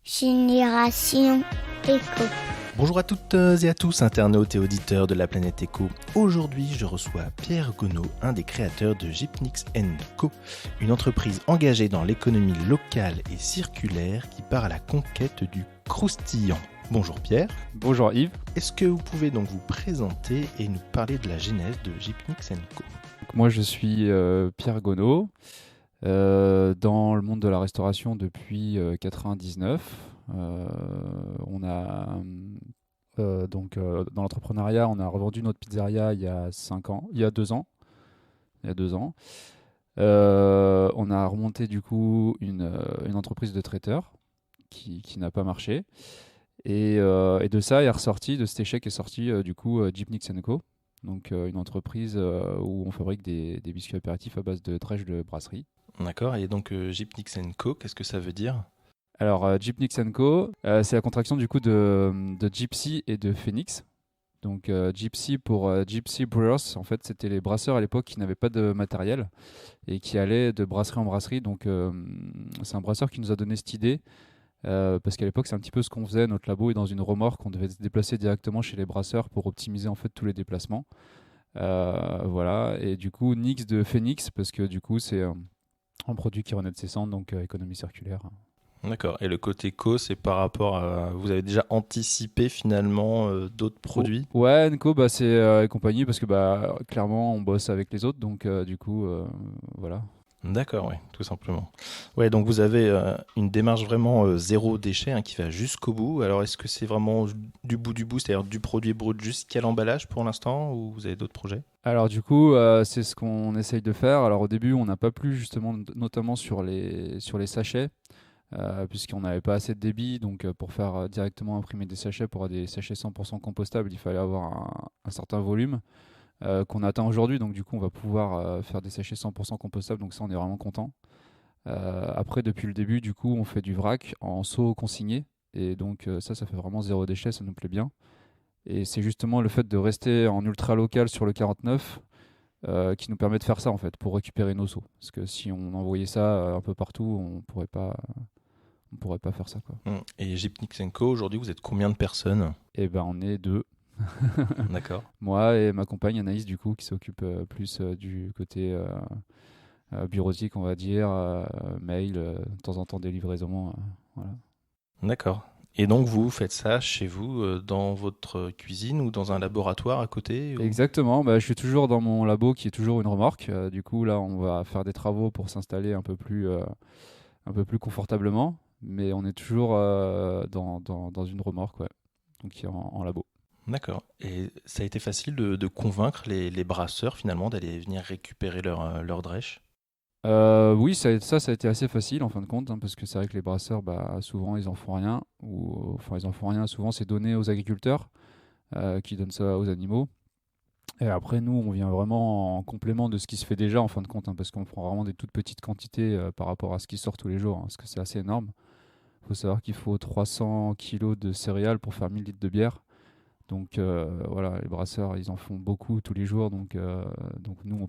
Génération Éco. Bonjour à toutes et à tous, internautes et auditeurs de la planète Éco. Aujourd'hui, je reçois Pierre Gonod, un des créateurs de Gypnix & Co, une entreprise engagée dans l'économie locale et circulaire qui part à la conquête du croustillant. Bonjour Pierre. Bonjour Yves. Est-ce que vous pouvez donc vous présenter et nous parler de la genèse de Gypnix & Co? Moi je suis Pierre Gonod, dans le monde de la restauration depuis 99. On a dans l'entrepreneuriat, on a revendu notre pizzeria il y a 2 ans. On a remonté du coup une entreprise de traiteur qui n'a pas marché. Et de ça est ressorti, de cet échec est sorti Gypnix & Co. Donc une entreprise où on fabrique des biscuits apéritifs à base de drèche de brasserie. D'accord, et donc Gypnix & Co, qu'est-ce que ça veut dire? Alors Gypnix & Co, c'est la contraction du coup de Gypsy et de Phoenix. Donc Gypsy pour Gypsy Brewers, en fait c'était les brasseurs à l'époque qui n'avaient pas de matériel et qui allaient de brasserie en brasserie. Donc c'est un brasseur qui nous a donné cette idée. Parce qu'à l'époque c'est un petit peu ce qu'on faisait, notre labo est dans une remorque, on devait se déplacer directement chez les brasseurs pour optimiser en fait tous les déplacements. Voilà, et du coup Nix de Phoenix parce que du coup c'est un produit qui renaît de ses cendres, donc économie circulaire. D'accord, et le côté co, c'est par rapport à... Vous avez déjà anticipé finalement d'autres produits? Ouais, Nco, bah, c'est et compagnie parce que bah, clairement on bosse avec les autres, donc voilà. D'accord, oui, tout simplement. Ouais, donc vous avez une démarche vraiment zéro déchet qui va jusqu'au bout. Alors est-ce que c'est vraiment du bout, c'est-à-dire du produit brut jusqu'à l'emballage pour l'instant, ou vous avez d'autres projets? Alors du coup, c'est ce qu'on essaye de faire. Alors au début, on n'a pas plu justement, notamment sur les sachets, puisqu'on n'avait pas assez de débit. Donc pour faire directement imprimer des sachets, pour avoir des sachets 100% compostables, il fallait avoir un certain volume qu'on atteint aujourd'hui. Donc du coup, on va pouvoir faire des sachets 100% compostables. Donc ça, on est vraiment content. Après, depuis le début, du coup, on fait du vrac en seau consigné. Et donc ça fait vraiment zéro déchet, ça nous plaît bien. Et c'est justement le fait de rester en ultra local sur le 49 qui nous permet de faire ça en fait, pour récupérer nos seaux. Parce que si on envoyait ça un peu partout, on pourrait pas faire ça, quoi. Et Gypnix & Co, aujourd'hui, vous êtes combien de personnes? Et ben on est deux. D'accord. Moi et ma compagne Anaïs du coup qui s'occupe plus du côté bureautique, on va dire, mail, de temps en temps des livraisons, voilà. D'accord. Et donc vous faites ça chez vous, dans votre cuisine ou dans un laboratoire à côté ou... Exactement, bah, je suis toujours dans mon labo qui est toujours une remorque. Du coup là on va faire des travaux pour s'installer un peu plus confortablement, mais on est toujours dans une remorque, ouais. Donc qui est en labo. D'accord. Et ça a été facile de convaincre les brasseurs finalement d'aller venir récupérer leur drèche? Oui, ça a été assez facile en fin de compte, hein, parce que c'est vrai que les brasseurs, bah, souvent ils en font rien, ou enfin ils en font rien, souvent c'est donné aux agriculteurs qui donnent ça aux animaux. Et après nous, on vient vraiment en complément de ce qui se fait déjà en fin de compte, hein, parce qu'on prend vraiment des toutes petites quantités par rapport à ce qui sort tous les jours, hein, parce que c'est assez énorme. Il faut savoir qu'il faut 300 kilos de céréales pour faire 1000 litres de bière. Donc voilà, les brasseurs, ils en font beaucoup tous les jours, donc nous,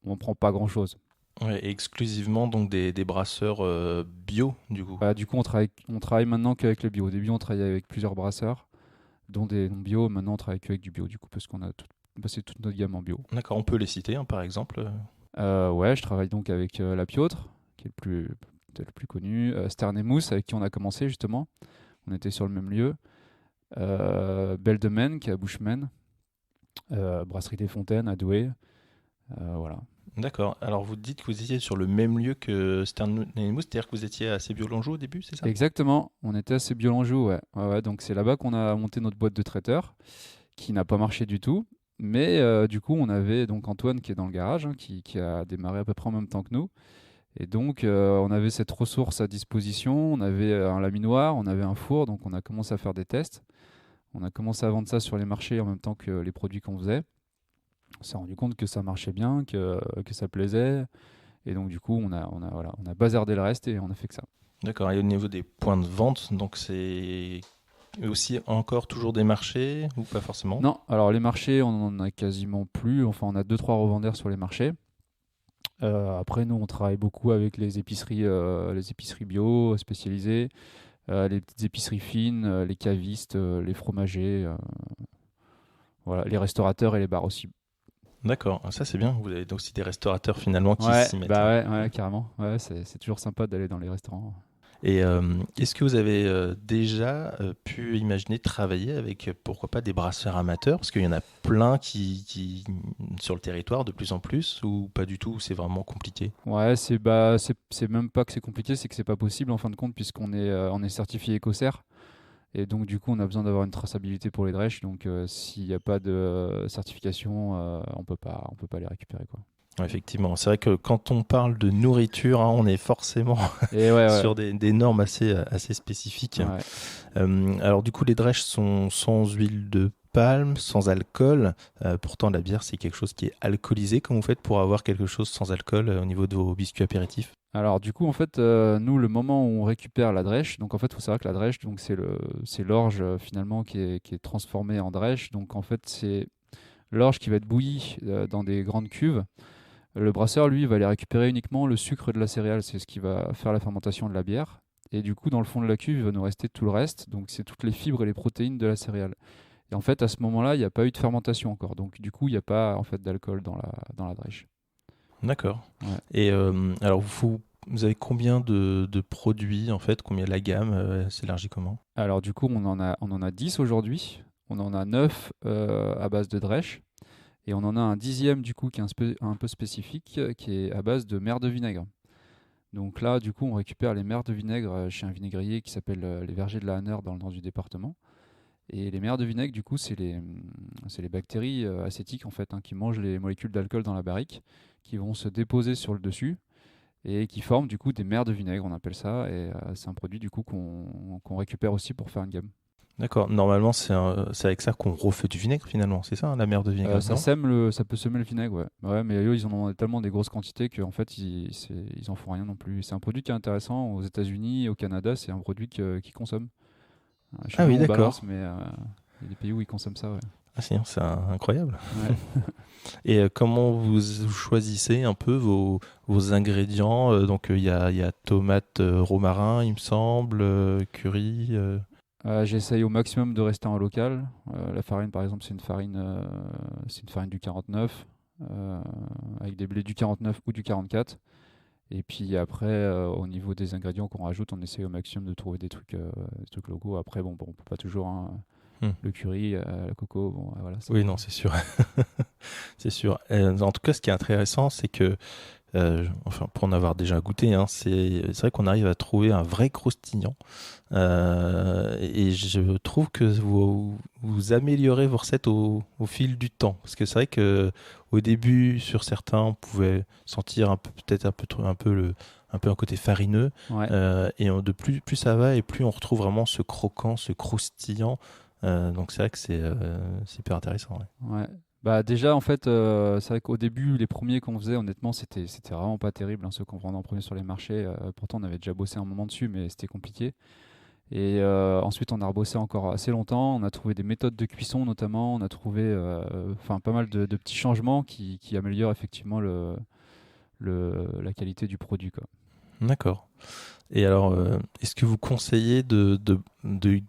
on prend pas grand-chose. Ouais, et exclusivement donc des brasseurs bio du coup. Bah, du coup, on travaille maintenant qu'avec le bio. Au début, on travaillait avec plusieurs brasseurs, dont des non bio. Maintenant, on travaille qu'avec du bio, du coup, parce qu'on a passé toute notre gamme en bio. D'accord, on peut les citer par exemple. Ouais, je travaille donc avec La Piautre, qui est peut-être le plus connu. Stern et Mousse, avec qui on a commencé justement. On était sur le même lieu. Belle de Maine, qui est à Bushman. Brasserie des Fontaines, à Douai. Voilà. D'accord. Alors vous dites que vous étiez sur le même lieu que Stern et Mousse, c'est-à-dire que vous étiez à Sébiolongeau au début, c'est ça? Exactement, on était à Sébiolongeau, ouais. Ouais, donc c'est là-bas qu'on a monté notre boîte de traiteur, qui n'a pas marché du tout. Mais du coup, on avait donc Antoine qui est dans le garage, hein, qui a démarré à peu près en même temps que nous. Et donc, on avait cette ressource à disposition. On avait un laminoir, on avait un four, donc on a commencé à faire des tests. On a commencé à vendre ça sur les marchés en même temps que les produits qu'on faisait. On s'est rendu compte que ça marchait bien, que ça plaisait. Et donc, du coup, on a bazardé le reste et on a fait que ça. D'accord. Et au niveau des points de vente, donc c'est aussi encore toujours des marchés ou pas forcément? Non, alors les marchés, on en a quasiment plus. Enfin, on a deux, trois revendeurs sur les marchés. Après, nous, on travaille beaucoup avec les épiceries bio spécialisées. les petites épiceries fines, les cavistes, les fromagers, voilà, les restaurateurs et les bars aussi. D'accord, ça c'est bien. Vous avez aussi des restaurateurs finalement qui Ouais, s'y mettent, bah hein. ouais, carrément. Ouais, c'est toujours sympa d'aller dans les restaurants. Et est-ce que vous avez déjà pu imaginer travailler avec, pourquoi pas, des brasseurs amateurs? Parce qu'il y en a plein sur le territoire de plus en plus, ou pas du tout, c'est vraiment compliqué? Ouais, c'est même pas que c'est compliqué, c'est que c'est pas possible en fin de compte on est certifié Écossaire et donc du coup on a besoin d'avoir une traçabilité pour les drèches. Donc s'il n'y a pas de certification, on peut pas les récupérer quoi. Ouais, effectivement, c'est vrai que quand on parle de nourriture, hein, on est forcément Et ouais, sur des normes assez spécifiques. ouais. Alors du coup, les drèches sont sans huile de palme, sans alcool. Pourtant, la bière, c'est quelque chose qui est alcoolisé. Comment vous faites pour avoir quelque chose sans alcool au niveau de vos biscuits apéritifs? Alors du coup en fait nous le moment où on récupère la drèche, donc en fait il faut savoir que la drèche donc c'est l'orge finalement qui est transformée en drèche. Donc en fait c'est l'orge qui va être bouillie dans des grandes cuves. Le brasseur, lui, va aller récupérer uniquement le sucre de la céréale, c'est ce qui va faire la fermentation de la bière. Et du coup, dans le fond de la cuve, il va nous rester tout le reste, donc c'est toutes les fibres et les protéines de la céréale. Et en fait, à ce moment-là, il n'y a pas eu de fermentation encore, donc du coup, il n'y a pas en fait d'alcool dans la drèche. D'accord. Ouais. Et alors, vous avez combien de produits, en fait? Combien la gamme s'élargit comment? Alors du coup, on en a 10 aujourd'hui, on en a 9 à base de drèche, et on en a un dixième du coup qui est un peu spécifique, qui est à base de merre de vinaigre. Donc là, du coup, on récupère les merres de vinaigre chez un vinaigrier qui s'appelle les Vergers de la Haneur dans le nord du département. Et les merres de vinaigre, du coup, c'est les bactéries acétiques en fait, hein, qui mangent les molécules d'alcool dans la barrique, qui vont se déposer sur le dessus et qui forment du coup des merres de vinaigre, on appelle ça. Et c'est un produit du coup qu'on récupère aussi pour faire une gamme. D'accord. Normalement, c'est avec ça qu'on refait du vinaigre, finalement. C'est ça, hein, la mer de vinaigre, non? Ça peut semer le vinaigre, ouais. Ouais, mais eux, ils en ont tellement des grosses quantités qu'en fait, ils en font rien non plus. C'est un produit qui est intéressant aux États-Unis et au Canada, c'est un produit qu'ils consomment. Chez Ah nous, oui, on balance, d'accord. mais il y a des pays où ils consomment ça, ouais. Ah, c'est incroyable. Ouais. Et comment vous choisissez un peu vos ingrédients? Donc, il y a tomates, romarin, il me semble, curry. J'essaye au maximum de rester en local. La farine, par exemple, c'est une farine du 49, euh, avec des blés du 49 ou du 44. Et puis après, au niveau des ingrédients qu'on rajoute, on essaye au maximum de trouver des trucs locaux. Après, bon, on peut pas toujours, hein. Hmm. Le curry, le coco, bon, voilà. Oui, non, c'est sûr. C'est sûr. En tout cas, ce qui est intéressant, c'est que, enfin, pour en avoir déjà goûté, hein, c'est vrai qu'on arrive à trouver un vrai croustillant. Et je trouve que vous améliorez vos recettes au fil du temps. Parce que c'est vrai que au début, sur certains, on pouvait sentir peut-être un peu un côté farineux. Ouais, Et de plus ça va, et plus on retrouve vraiment ce croquant, ce croustillant. Donc c'est vrai que c'est hyper intéressant. Ouais. ouais. Bah déjà, en fait, c'est vrai qu'au début, les premiers qu'on faisait, honnêtement, c'était vraiment pas terrible, hein, ceux qu'on vendait en premier sur les marchés. Pourtant, on avait déjà bossé un moment dessus, mais c'était compliqué. Et ensuite, on a rebossé encore assez longtemps. On a trouvé des méthodes de cuisson, notamment. On a trouvé enfin, pas mal de petits changements qui améliorent effectivement la qualité du produit, quoi. D'accord. Et alors, est-ce que vous conseillez de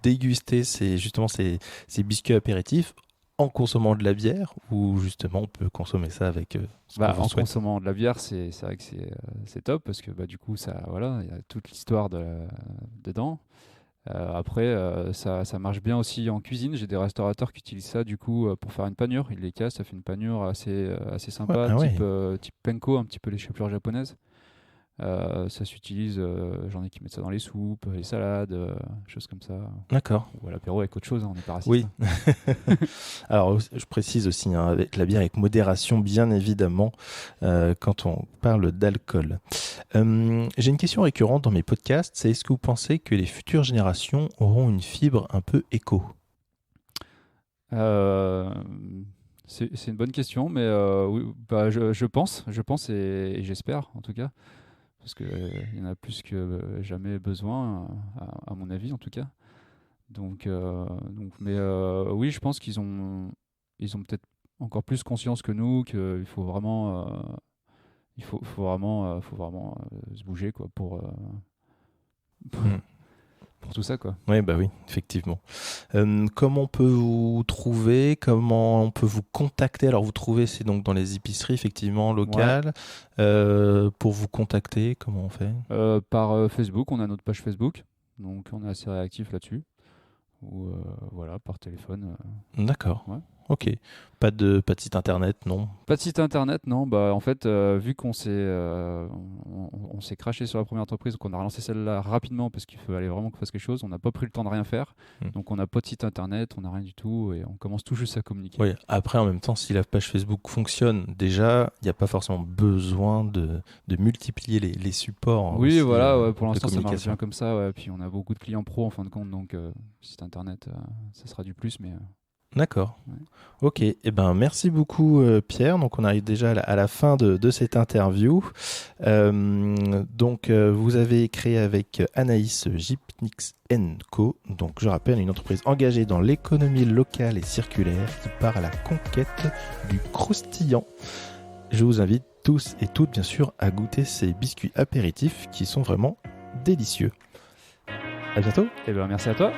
déguster justement ces biscuits apéritifs en consommant de la bière, ou justement on peut consommer ça avec ce qu'on Bah, vous en souhaite? consommant de la bière, c'est vrai que c'est top parce que bah, du coup, ça, voilà, il y a toute l'histoire dedans. Après, ça marche bien aussi en cuisine. J'ai des restaurateurs qui utilisent ça du coup pour faire une panure. Ils les cassent, ça fait une panure assez Ouais, sympa, ah type, ouais, type panko, un petit peu les chapelures japonaises. Ça s'utilise, j'en ai qui mettent ça dans les soupes, les salades, choses comme ça. d'accord. Ou à l'apéro avec autre chose, hein, on n'est pas raciste, Oui. hein. Alors, je précise aussi, hein, avec la bière avec modération, bien évidemment, quand on parle d'alcool. J'ai une question récurrente dans mes podcasts, c'est: est-ce que vous pensez que les futures générations auront une fibre un peu éco? Euh, c'est une bonne question, mais oui, bah, je pense et j'espère en tout cas, parce que il y en a plus que jamais besoin, à mon avis en tout cas. Mais oui, je pense ils ont peut-être encore plus conscience que nous qu'il faut vraiment, faut vraiment se bouger quoi pour Hmm. pour tout ça, quoi. Oui, bah oui, effectivement. Comment on peut vous trouver? Comment on peut vous contacter? Alors, vous trouvez, c'est donc dans les épiceries, effectivement, locales. Pour vous contacter, comment on fait? Par Facebook, on a notre page Facebook, donc on est assez réactif là-dessus. Ou voilà, par téléphone. D'accord. Ouais. Ok. Pas de site internet, non? Pas de site internet, non. Bah, en fait, vu qu'on on s'est craché sur la première entreprise, donc on a relancé celle-là rapidement parce qu'il fallait vraiment qu'on fasse quelque chose. On n'a pas pris le temps de rien faire. Donc on n'a pas de site internet, on n'a rien du tout et on commence tout juste à communiquer. Oui, après, en même temps, si la page Facebook fonctionne, déjà, il n'y a pas forcément besoin de multiplier les supports. Oui, aussi, voilà, pour de l'instant, ça marche communication. bien comme ça. Ouais. Puis on a beaucoup de clients pro en fin de compte, donc site internet, ça sera du plus, mais. D'accord. Ouais. Ok. Eh ben, merci beaucoup, Pierre. Donc, on arrive déjà à la fin de cette interview. Vous avez créé avec Anaïs Gipnix & Co. Donc, je rappelle, une entreprise engagée dans l'économie locale et circulaire qui part à la conquête du croustillant. Je vous invite tous et toutes, bien sûr, à goûter ces biscuits apéritifs qui sont vraiment délicieux. À bientôt. Eh ben, merci à toi.